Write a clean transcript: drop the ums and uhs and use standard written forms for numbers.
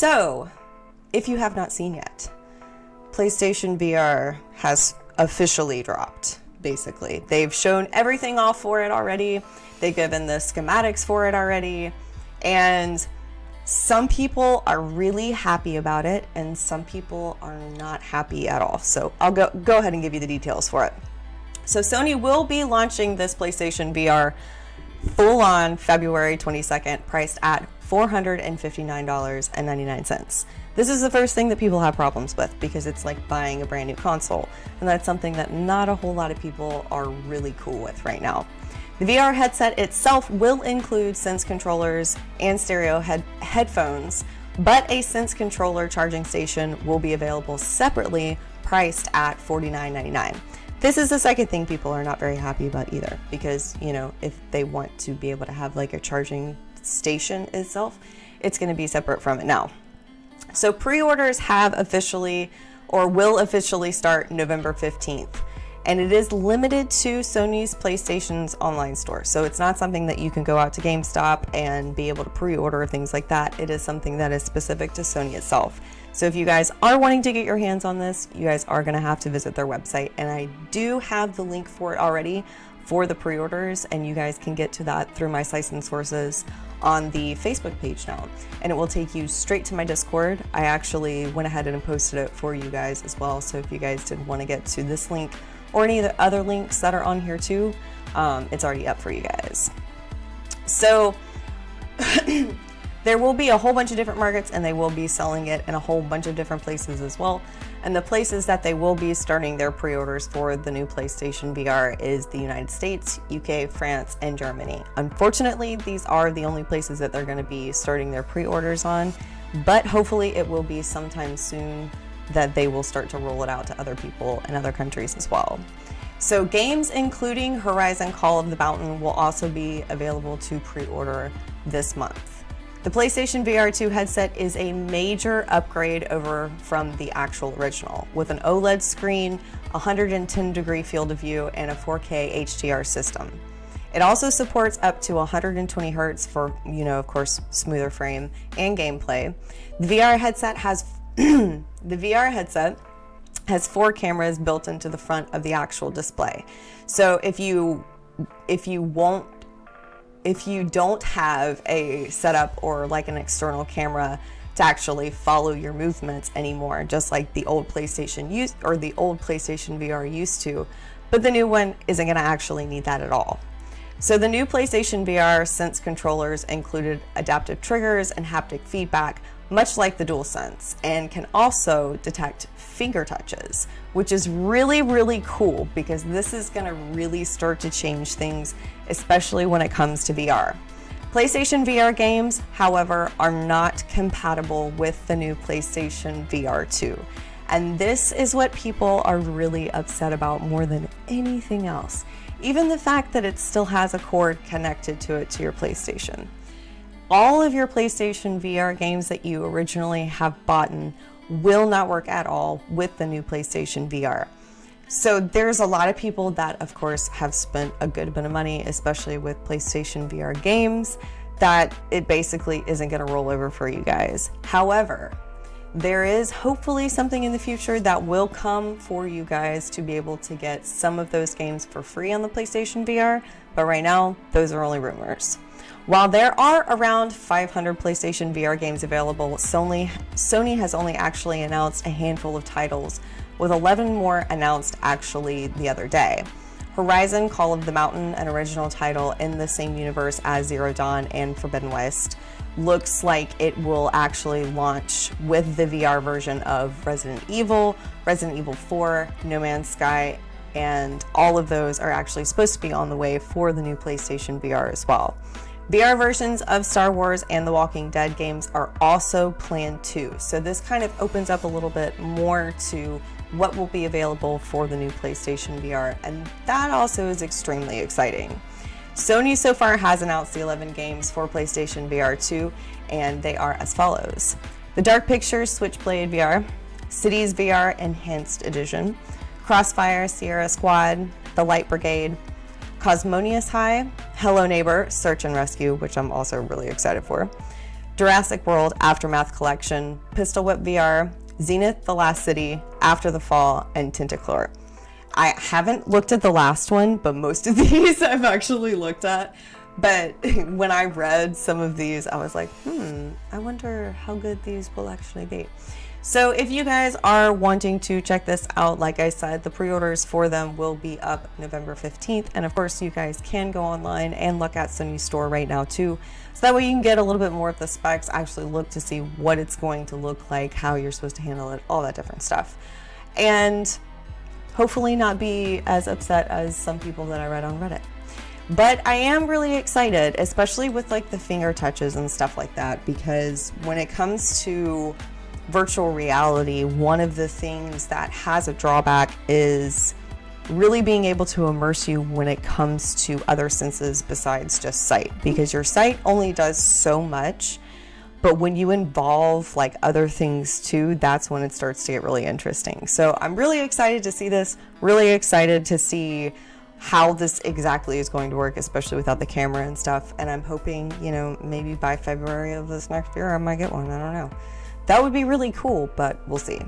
So, if you have not seen yet, PlayStation VR has officially dropped, basically. They've shown everything off for it already. They've given the schematics for it already. And some people are really happy about it, and some people are not happy at all. So I'll go ahead and give you the details for it. So Sony will be launching this PlayStation VR full on February 22nd, priced at $459.99. This is the first thing that people have problems with because it's like buying a brand new console, and that's something that not a whole lot of people are really cool with right now. The VR headset itself will include Sense controllers and stereo headphones, but a Sense controller charging station will be available separately, priced at $49.99. This is the second thing people are not very happy about either, because, you know, if they want to be able to have like a charging station itself, it's going to be separate from it now. So pre-orders have officially, or will officially start November 15th. And it is limited to Sony's PlayStation's online store. So it's not something that you can go out to GameStop and be able to pre-order things like that. It is something that is specific to Sony itself. So if you guys are wanting to get your hands on this, you guys are going to have to visit their website. And I do have the link for it already for the pre-orders, and you guys can get to that through my sites and sources on the Facebook page now, and it will take you straight to my Discord. I actually went ahead and posted it for you guys as well, so if you guys did want to get to this link or any of the other links that are on here too, it's already up for you guys. So there will be a whole bunch of different markets, and they will be selling it in a whole bunch of different places as well. And the places that they will be starting their pre-orders for the new PlayStation VR is the United States, UK, France, and Germany. Unfortunately, these are the only places that they're going to be starting their pre-orders on, but hopefully it will be sometime soon that they will start to roll it out to other people in other countries as well. So games including Horizon Call of the Mountain will also be available to pre-order this month. The PlayStation VR2 headset is a major upgrade over from the actual original, with an OLED screen, 110-degree field of view, and a 4K HDR system. It also supports up to 120 Hz for, you know, of course, smoother frame and gameplay. The VR headset has 4 cameras built into the front of the actual display. So if you don't have a setup or like an external camera to actually follow your movements anymore, just like the old PlayStation VR used to, but the new one isn't going to actually need that at all. So the new PlayStation VR Sense controllers included adaptive triggers and haptic feedback, much like the DualSense, and can also detect finger touches, which is really, really cool because this is going to really start to change things, especially when it comes to VR. PlayStation VR games, however, are not compatible with the new PlayStation VR2. And this is what people are really upset about more than anything else. Even the fact that it still has a cord connected to it to your PlayStation. All of your PlayStation VR games that you originally have bought will not work at all with the new PlayStation VR. So there's a lot of people that, of course, have spent a good bit of money, especially with PlayStation VR games, that it basically isn't going to roll over for you guys. However, there is hopefully something in the future that will come for you guys to be able to get some of those games for free on the PlayStation VR, but right now, those are only rumors. While there are around 500 PlayStation VR games available, Sony has only actually announced a handful of titles, with 11 more announced actually the other day. Horizon Call of the Mountain, an original title in the same universe as Zero Dawn and Forbidden West, looks like it will actually launch with the VR version of Resident Evil 4, No Man's Sky, and all of those are actually supposed to be on the way for the new PlayStation VR as well. VR versions of Star Wars and The Walking Dead games are also planned too, so this kind of opens up a little bit more to what will be available for the new PlayStation VR, and that also is extremely exciting. Sony so far has announced the 11 games for PlayStation VR 2, and they are as follows: The Dark Pictures Switchblade VR, Cities VR Enhanced Edition, Crossfire Sierra Squad, The Light Brigade, Cosmonius High, Hello Neighbor Search and Rescue, which I'm also really excited for, Jurassic World Aftermath Collection, Pistol Whip VR, Zenith The Last City, After the Fall, and Tentacle. I haven't looked at the last one, but most of these I've actually looked at. But when I read some of these, I was like, I wonder how good these will actually be. So if you guys are wanting to check this out, like I said, the pre-orders for them will be up November 15th. And of course, you guys can go online and look at Sony's store right now too. So that way you can get a little bit more of the specs, actually look to see what it's going to look like, how you're supposed to handle it, all that different stuff. And hopefully not be as upset as some people that I read on Reddit. But I am really excited, especially with like the finger touches and stuff like that, because when it comes to virtual reality, one of the things that has a drawback is really being able to immerse you when it comes to other senses besides just sight, because your sight only does so much, but when you involve like other things too, that's when it starts to get really interesting. So I'm really excited to see this, really excited to see how this exactly is going to work, especially without the camera and stuff. And I'm hoping, you know, maybe by February of this next year I might get one, I don't know. That would be really cool, but we'll see.